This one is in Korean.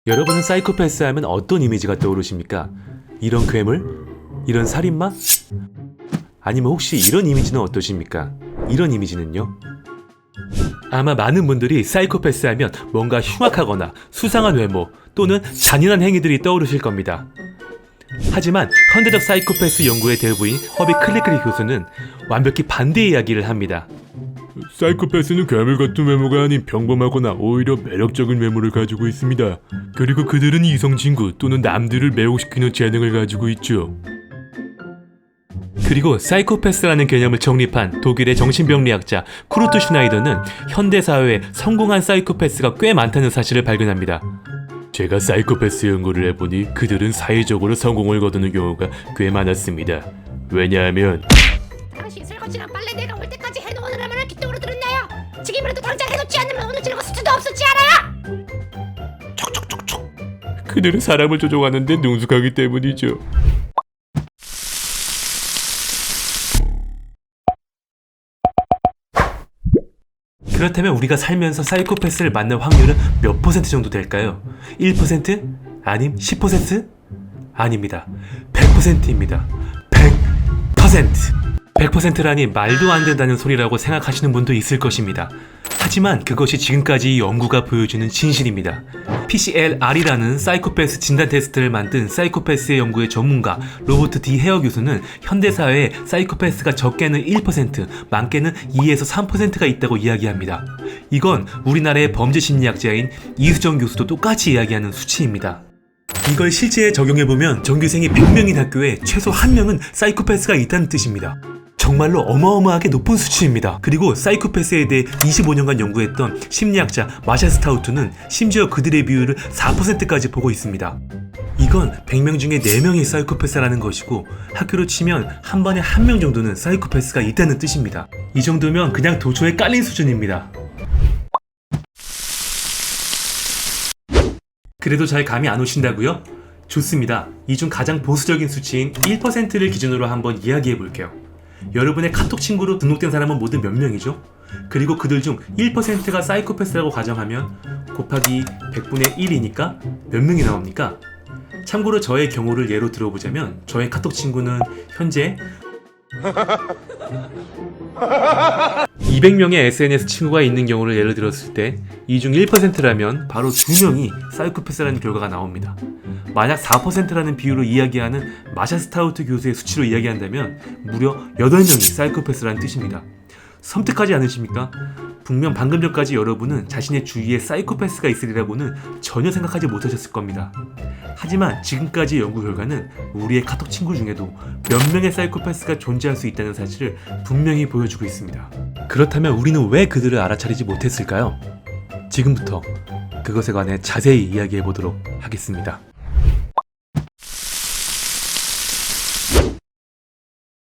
여러분은 사이코패스 하면 어떤 이미지가 떠오르십니까? 이런 괴물? 이런 살인마? 아니면 혹시 이런 이미지는 어떠십니까? 이런 이미지는요? 아마 많은 분들이 사이코패스 하면 뭔가 흉악하거나 수상한 외모 또는 잔인한 행위들이 떠오르실 겁니다. 하지만 현대적 사이코패스 연구의 대부인 허비 클리크리 교수는 완벽히 반대의 이야기를 합니다. 사이코패스는 괴물 같은 외모가 아닌 평범하거나 오히려 매력적인 외모를 가지고 있습니다. 그리고 그들은 이성 친구 또는 남들을 매혹시키는 재능을 가지고 있죠. 그리고 사이코패스라는 개념을 정립한 독일의 정신병리학자 쿠르트 슈나이더는 현대사회에 성공한 사이코패스가 꽤 많다는 사실을 발견합니다. 제가 사이코패스 연구를 해보니 그들은 사회적으로 성공을 거두는 경우가 꽤 많았습니다. 왜냐하면 당신 설거지랑 빨래 내가 올 때까지 해놓으느라 얼마나 기똥으로 들었나요? 지금이라도 당장 해놓지 않으면 오늘 즐거울 수도 없었지 않아요? 그들은 사람을 조종하는 데 능숙하기 때문이죠. 그렇다면 우리가 살면서 사이코패스를 만날 확률은 몇 퍼센트 정도 될까요? 1%? 아님 10%? 아닙니다. 100%입니다. 100%! 100%라니 말도 안 된다는 소리라고 생각하시는 분도 있을 것입니다. 하지만 그것이 지금까지 연구가 보여주는 진실입니다. PCLR이라는 사이코패스 진단 테스트를 만든 사이코패스의 연구의 전문가 로버트 D 헤어 교수는 현대사회에 사이코패스가 적게는 1%, 많게는 2에서 3%가 있다고 이야기합니다. 이건 우리나라의 범죄심리학자인 이수정 교수도 똑같이 이야기하는 수치입니다. 이걸 실제에 적용해보면 전교생이 100명인 학교에 최소 1명은 사이코패스가 있다는 뜻입니다. 정말로 어마어마하게 높은 수치입니다. 그리고 사이코패스에 대해 25년간 연구했던 심리학자 마샤 스타우트는 심지어 그들의 비율을 4%까지 보고 있습니다. 이건 100명 중에 4명이 사이코패스라는 것이고 학교로 치면 한 반에 1명 정도는 사이코패스가 있다는 뜻입니다. 이 정도면 그냥 도초에 깔린 수준입니다. 그래도 잘 감이 안 오신다고요? 좋습니다. 이 중 가장 보수적인 수치인 1%를 기준으로 한번 이야기해 볼게요. 여러분의 카톡 친구로 등록된 사람은 모두 몇 명이죠? 그리고 그들 중 1%가 사이코패스라고 가정하면 곱하기 100분의 1이니까 몇 명이 나옵니까? 참고로 저의 경우를 예로 들어보자면 저의 카톡 친구는 현재 200명의 SNS 친구가 있는 경우를 예를 들었을 때 이 중 1%라면 바로 2명이 사이코패스라는 결과가 나옵니다. 만약 4%라는 비율로 이야기하는 마샤 스타우트 교수의 수치로 이야기한다면 무려 8명이 사이코패스라는 뜻입니다. 섬뜩하지 않으십니까? 분명 방금 전까지 여러분은 자신의 주위에 사이코패스가 있으리라고는 전혀 생각하지 못하셨을 겁니다. 하지만 지금까지의 연구 결과는 우리의 카톡 친구 중에도 몇 명의 사이코패스가 존재할 수 있다는 사실을 분명히 보여주고 있습니다. 그렇다면 우리는 왜 그들을 알아차리지 못했을까요? 지금부터 그것에 관해 자세히 이야기해 보도록 하겠습니다.